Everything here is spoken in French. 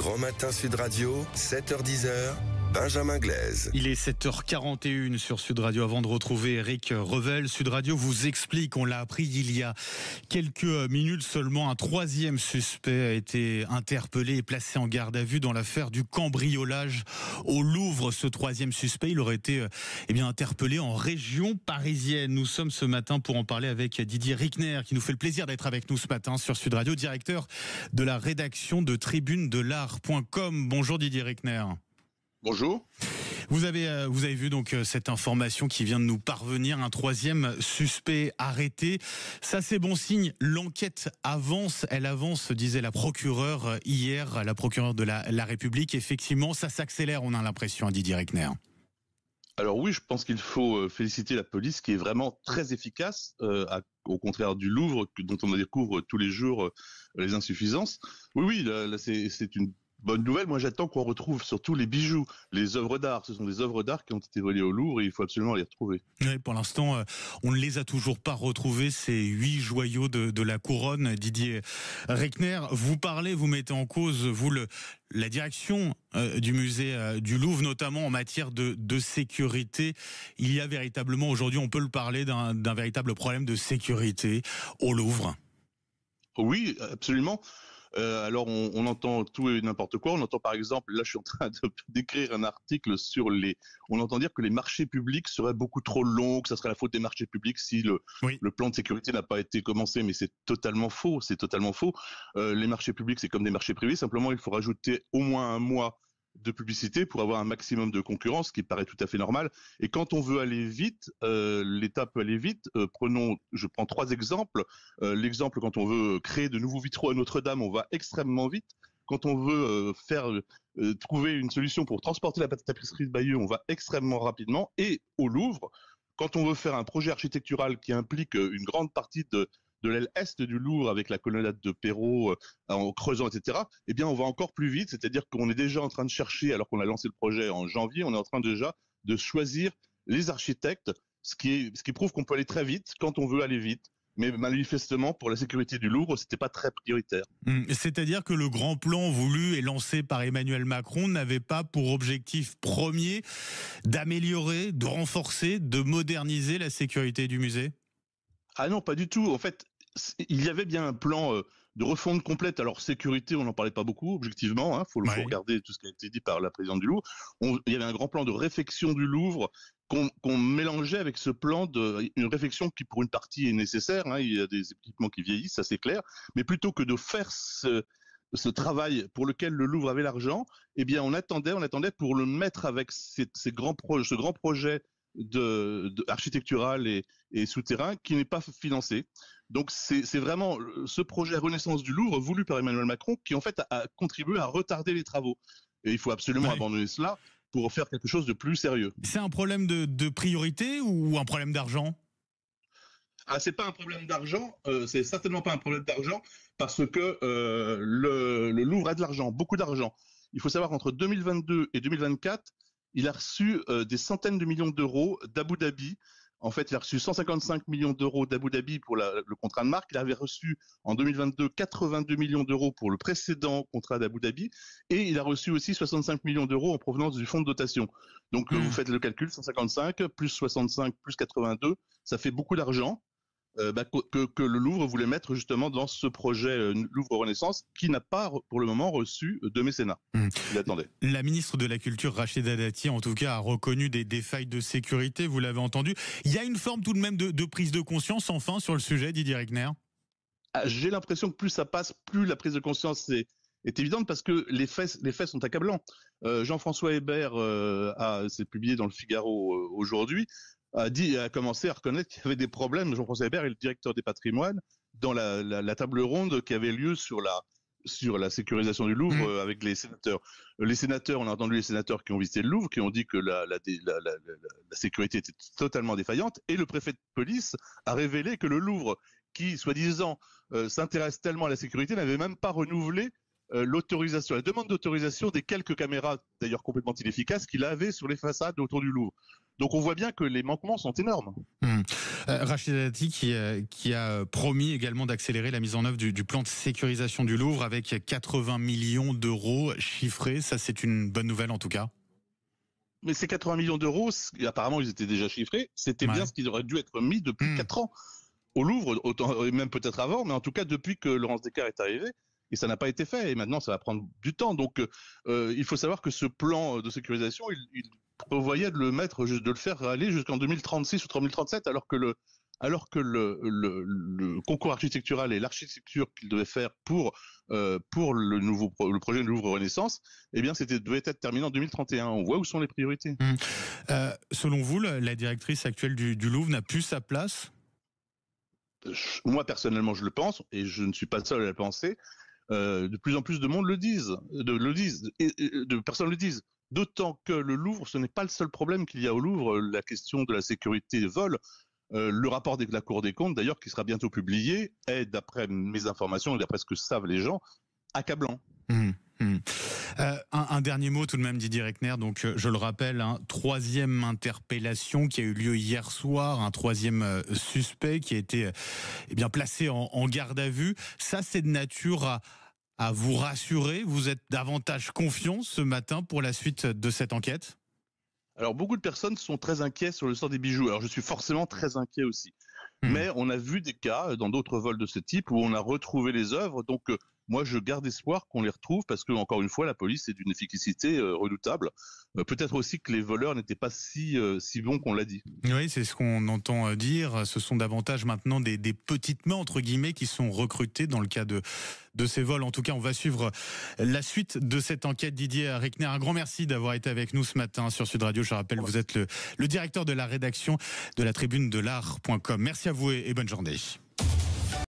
Grand Matin Sud Radio, 7h-10h, Benjamin Glaise. Il est 7h41 sur Sud Radio. Avant de retrouver Eric Revel, Sud Radio vous explique, on l'a appris il y a quelques minutes seulement, un troisième suspect a été interpellé et placé en garde à vue dans l'affaire du cambriolage au Louvre. Ce troisième suspect, il aurait été interpellé en région parisienne. Nous sommes ce matin pour en parler avec Didier Rickner, qui nous fait le plaisir d'être avec nous ce matin sur Sud Radio, directeur de la rédaction de tribunedelart.com. Bonjour Didier Rickner. Bonjour. Vous avez vu donc cette information qui vient de nous parvenir, un troisième suspect arrêté. Ça, c'est bon signe. L'enquête avance, elle avance, disait la procureure hier, la procureure de la République. Effectivement, ça s'accélère, on a l'impression, à Didier Rickner. Alors oui, je pense qu'il faut féliciter la police qui est vraiment très efficace, au contraire du Louvre, dont on découvre tous les jours les insuffisances. Oui, là c'est une bonne nouvelle. Moi, j'attends qu'on retrouve surtout les bijoux, les œuvres d'art. Ce sont des œuvres d'art qui ont été volées au Louvre et il faut absolument les retrouver. Oui, pour l'instant, on ne les a toujours pas retrouvés, ces 8 joyaux de la couronne. Didier Rickner, vous mettez en cause, la direction du musée du Louvre, notamment en matière de sécurité. Il y a véritablement, aujourd'hui, on peut le parler d'un véritable problème de sécurité au Louvre. Oui, absolument. Alors on entend tout et n'importe quoi. On entend par exemple, là je suis en train d'écrire un article sur on entend dire que les marchés publics seraient beaucoup trop longs, que ça serait la faute des marchés publics si le plan de sécurité n'a pas été commencé. Mais c'est totalement faux. Les marchés publics, c'est comme des marchés privés. Simplement, il faut rajouter au moins un mois de publicité pour avoir un maximum de concurrence, ce qui paraît tout à fait normal. Et quand on veut aller vite, l'État peut aller vite. Je prends 3 exemples. L'exemple, quand on veut créer de nouveaux vitraux à Notre-Dame, on va extrêmement vite. Quand on veut trouver une solution pour transporter la tapisserie de Bayeux, on va extrêmement rapidement. Et au Louvre, quand on veut faire un projet architectural qui implique une grande partie de l'aile est du Louvre avec la colonnade de Perrault en creusant, etc., eh bien, on va encore plus vite. C'est-à-dire qu'on est déjà en train de chercher, alors qu'on a lancé le projet en janvier, on est en train déjà de choisir les architectes, ce qui prouve qu'on peut aller très vite quand on veut aller vite. Mais manifestement, pour la sécurité du Louvre, c'était pas très prioritaire. C'est-à-dire que le grand plan voulu et lancé par Emmanuel Macron n'avait pas pour objectif premier d'améliorer, de renforcer, de moderniser la sécurité du musée ? Ah non, pas du tout. En fait, il y avait bien un plan de refonte complète. Alors, sécurité, on n'en parlait pas beaucoup, objectivement. Faut regarder tout ce qui a été dit par la présidente du Louvre. Il y avait un grand plan de réfection du Louvre qu'on mélangeait avec ce plan une réfection qui, pour une partie, est nécessaire. Il y a des équipements qui vieillissent, ça c'est clair. Mais plutôt que de faire ce travail pour lequel le Louvre avait l'argent, eh bien, on attendait pour le mettre avec ce grand projet architectural et souterrain qui n'est pas financé. Donc c'est vraiment ce projet Renaissance du Louvre voulu par Emmanuel Macron qui en fait a contribué à retarder les travaux. Et il faut absolument abandonner cela pour faire quelque chose de plus sérieux. C'est un problème de priorité ou un problème d'argent ? C'est pas un problème d'argent, c'est certainement pas un problème d'argent parce que le Louvre a de l'argent, beaucoup d'argent. Il faut savoir qu'entre 2022 et 2024, il a reçu des centaines de millions d'euros d'Abu Dhabi. En fait, il a reçu 155 millions d'euros d'Abu Dhabi pour le contrat de marque. Il avait reçu en 2022 82 millions d'euros pour le précédent contrat d'Abu Dhabi. Et il a reçu aussi 65 millions d'euros en provenance du fonds de dotation. Donc, vous faites le calcul, 155 plus 65 plus 82, ça fait beaucoup d'argent. Que le Louvre voulait mettre justement dans ce projet Louvre Renaissance qui n'a pas pour le moment reçu de mécénat. Il attendait. La ministre de la Culture Rachida Dati en tout cas a reconnu des failles de sécurité, vous l'avez entendu. Il y a une forme tout de même de prise de conscience enfin sur le sujet, Didier Rickner ? J'ai l'impression que plus ça passe, plus la prise de conscience est évidente parce que les faits sont accablants. Jean-François Hébert s'est publié dans le Figaro aujourd'hui, a commencé à reconnaître qu'il y avait des problèmes. Jean-François Hébert est le directeur des patrimoines dans la table ronde qui avait lieu sur la sécurisation du Louvre avec les sénateurs. On a entendu les sénateurs qui ont visité le Louvre, qui ont dit que la sécurité était totalement défaillante, et le préfet de police a révélé que le Louvre, qui soi-disant s'intéresse tellement à la sécurité, n'avait même pas renouvelé l'autorisation, la demande d'autorisation des quelques caméras, d'ailleurs complètement inefficaces, qu'il avait sur les façades autour du Louvre. Donc on voit bien que les manquements sont énormes. Rachida Dati qui a promis également d'accélérer la mise en œuvre du plan de sécurisation du Louvre avec 80 millions d'euros chiffrés. Ça, c'est une bonne nouvelle en tout cas. Mais ces 80 millions d'euros, apparemment ils étaient déjà chiffrés, c'était bien ce qui aurait dû être mis depuis 4 ans au Louvre, autant, et même peut-être avant, mais en tout cas depuis que Laurence Descartes est arrivée, et ça n'a pas été fait, et maintenant ça va prendre du temps. Donc il faut savoir que ce plan de sécurisation, il prévoyait de le faire aller jusqu'en 2036 ou 2037, alors que le concours architectural et l'architecture qu'il devait faire pour le projet de Louvre Renaissance, eh bien, devait être terminé en 2031. On voit où sont les priorités. Selon vous, la directrice actuelle du Louvre n'a plus sa place ? Moi, personnellement, je le pense, et je ne suis pas le seul à le penser. De plus en plus de monde le disent, de personnes le disent. D'autant que le Louvre, ce n'est pas le seul problème qu'il y a au Louvre. La question de la sécurité vole. Le rapport de la Cour des comptes, d'ailleurs, qui sera bientôt publié, est, d'après mes informations et d'après ce que savent les gens, accablant. Un dernier mot tout de même, Didier Reckner. Donc, je le rappelle, troisième interpellation qui a eu lieu hier soir, un troisième suspect qui a été placé en garde à vue. Ça, c'est de nature à vous rassurer. Vous êtes davantage confiant ce matin pour la suite de cette enquête ? Alors, beaucoup de personnes sont très inquiets sur le sort des bijoux. Alors, je suis forcément très inquiet aussi. Mais on a vu des cas dans d'autres vols de ce type où on a retrouvé les œuvres. Donc, moi, je garde espoir qu'on les retrouve parce que, encore une fois, la police est d'une efficacité redoutable. Peut-être aussi que les voleurs n'étaient pas si bons qu'on l'a dit. Oui, c'est ce qu'on entend dire. Ce sont davantage maintenant des petites mains, entre guillemets, qui sont recrutées dans le cas de ces vols. En tout cas, on va suivre la suite de cette enquête. Didier Reckner, un grand merci d'avoir été avec nous ce matin sur Sud Radio. Je rappelle, vous êtes le directeur de la rédaction de la tribune de l'art.com. Merci à vous et bonne journée.